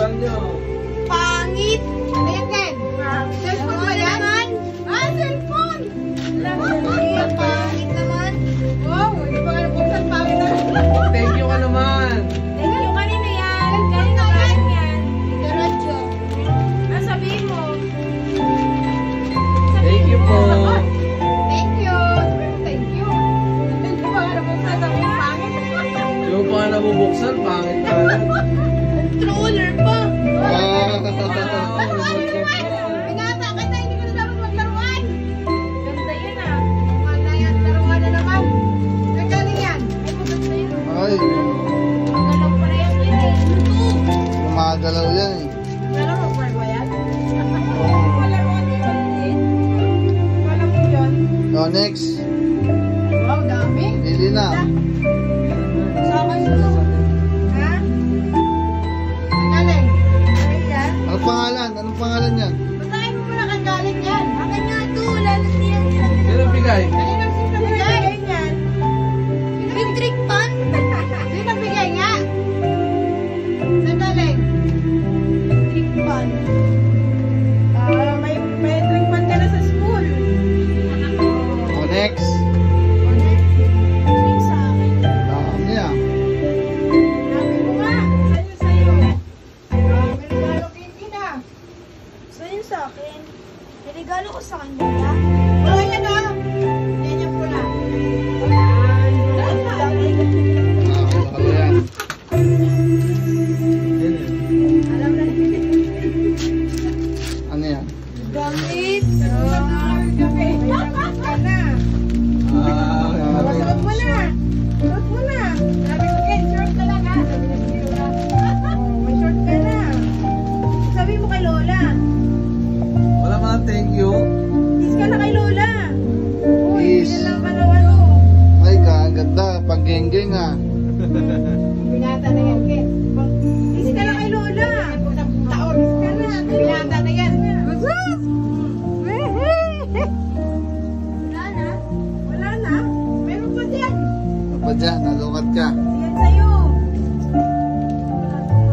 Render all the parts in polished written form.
buksan nyo. Pangit! Ano yan, Ken? Cellphone ba yan? Cellphone! Pangit naman. Wow, hindi pa nga nabuksan, pangit na. Thank you ka naman. Thank you, kanina yan. Kanina galing yan. Diretso. Ano sabihin mo? Thank you po. Thank you. Thank you. Hindi pa nga nabuksan, sabi yung pangit. Yung pa nga nabubuksan, pangit na. Controller pa. Pinata, kaya hindi ko na dapat maglaruan. Ganda yan ah. Wala yan, laruan na naman. Nagaling yan. Ay, putot na yun. Ay, Magalaw pa rin yan eh. gumagalaw yan eh. Nalaro pa ba yan? Oo. Malaruan din ba yun? Wala mo yun. So, next. Wow, dami. Pili na. Sa akin ito. Ha? Galing. Galing yan. Anong pangalan? Anong pangalan yan? Basahin mo muna kang galing yan. Akin nga ito. Lalo siya. Sino bigay? Kanina sino bigay yan? Yung trick pan. Sino bigay nga? Saan galing? Trick pan. May trick man ka na sa school. O, next. Trick sa akin. Dami ah. Sabi mo nga. Sa'yo. May regalo Kitty na. So yun sa akin. Regalo ko sa kanya. Oh, yan o. Yan yung pula. Ano yan? Alam na. Ano yan? Gamit. Gabi. Ka na. Suot mo na. Suot mo na. Sabi ko, Ken, short ka lang ha. Sabi ko, sige na. May short ka na. Sabi mo kay Lola. Wala ka na thank you. Kiss ka na kay Lola. Uy, Yes. hindi lang pala ano. Ay, ganda. Pag-geng-geng ah. Binata na yan, Ken. Kiss ka na kay Lola. Taon. Ka na. Binata na yan. Wala na. Wala na. Meron pa dyan. Ano pa dyan? Nalukat ka. Yan sa'yo.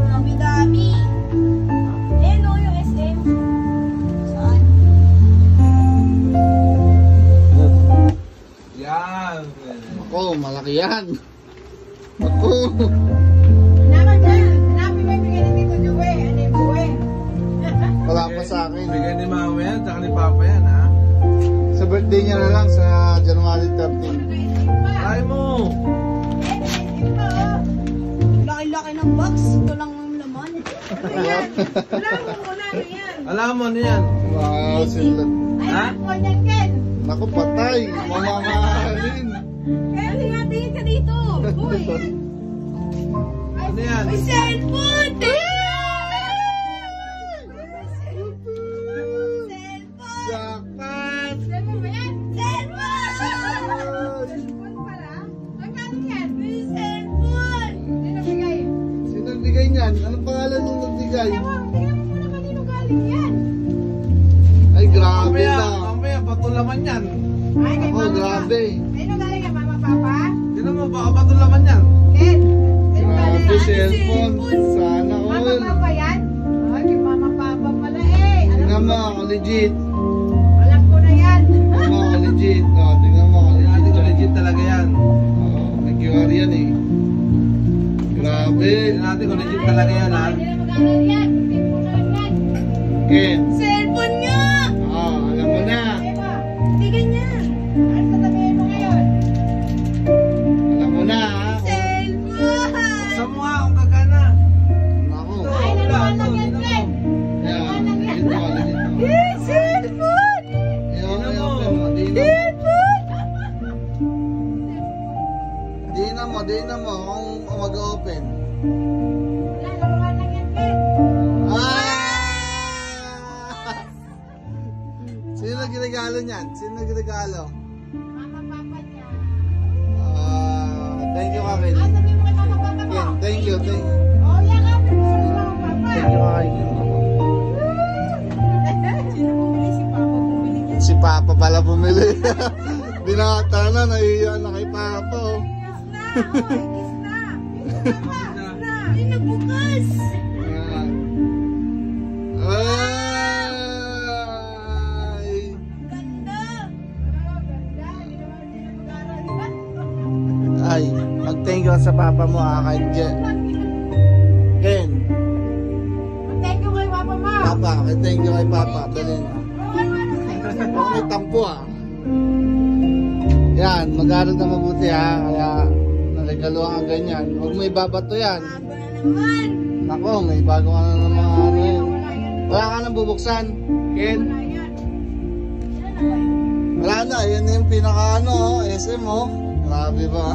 Dami-dami. Eh, no, yung SM. Saan? Yan. Ako, malaki yan. Ako. Naman dyan. Hanapin mo yung bigay ni Tito Joey. Ano yung buhay? Wala pa sa akin. Bigay ni mama yan, tsaka ni papa yan ha. Sa birthday niya na lang sa January 13. Try mo. Laki-laki ng box. Ito lang ang laman. Wala mo muna. Ano yan? Alam mo ano yan? Wow, sila. Ay, Ha? ako yan, Ken. Naku, patay. Mamamahalin. Kaya tingin ka dito. Uy. Ano yan? May cellphone! Jackpot! Cellphone ba yan? Cellphone! Cellphone pala? Ang galing yan? May cellphone! Sino bigay? Sino nagbigay niyan? Anong pangalan nung nagbigay? Tingnan mo muna kanino galing yan. Ay, grabe Mamaya, na. mamaya, bato laman yan. Ay, kay Ako, mama. grabe. Sino galing yan, mama, papa? Tinan mo, baka bato laman yan. Ken. Sino galing Grabe, yan? cellphone. Sana Mama, all. papa yan? Ay, kay mama, papa pala eh. Tingnan mo, ako legit. Alam ko na yan. Tingnan mo, ako legit. Oh, tingnan mo, ako Tingnan natin legit. kung legit talaga yan. Oh, nag-QR yan eh. Grabe. Tingnan natin kung legit talaga yan ha. Hindi na mag-aaral yan. Hindi mo na yan. Ken. Cellphone nga! Oh, alam mo na. Ema, Hindi ganyan. ano sasabihin mo ngayon? Alam mo na ha. Cellphone! Buksan mo nga kung gagana. Ako. Ay, naluwan lang yan, Ken. Yan. Legit mo, legit mo. Yes, cellphone! Ayun, Tingnan ayun, mo. ayun. Di na mo kung mag-open. Wala, naluwan lang yan, Ken. Ah! Sino nagregalo niyan? Sino nagregalo? Mama, papa niya. Thank you, Karen. Ah, sabihin mo kay mama, papa mo. Ken, thank you, thank you. Oh, yakapin mo sa mama, papa. Thank you, Karen. Sino bumili si Papa? Bumili niya. Si Papa pala bumili. Binata na, nahiya na kay Papa. Oh. Kiss na. Oh, kiss na. Kiss na, papa. Kiss na. Ay, nabukas! Ayan. Ay! Ganda! Oh, ganda. Hindi naman sila mag-aaral. Ay, mag-thank you ka sa papa mo kay Ken. Ken, Thank you kay Papa Ma. papa, thank you kay papa. Dali na. Huwag may tampo Yan, mag-aaral na mabuti kaya naligaluhan ang ganyan. Huwag mo ibabato yan. Haba na naman! Nako, may bago ka na ng mga ano yun. Wala yan. Wala ka nang bubuksan, Ken. Wala yan. Ilan na kayo? Wala na, yan yung pinaka SM Grabe ba?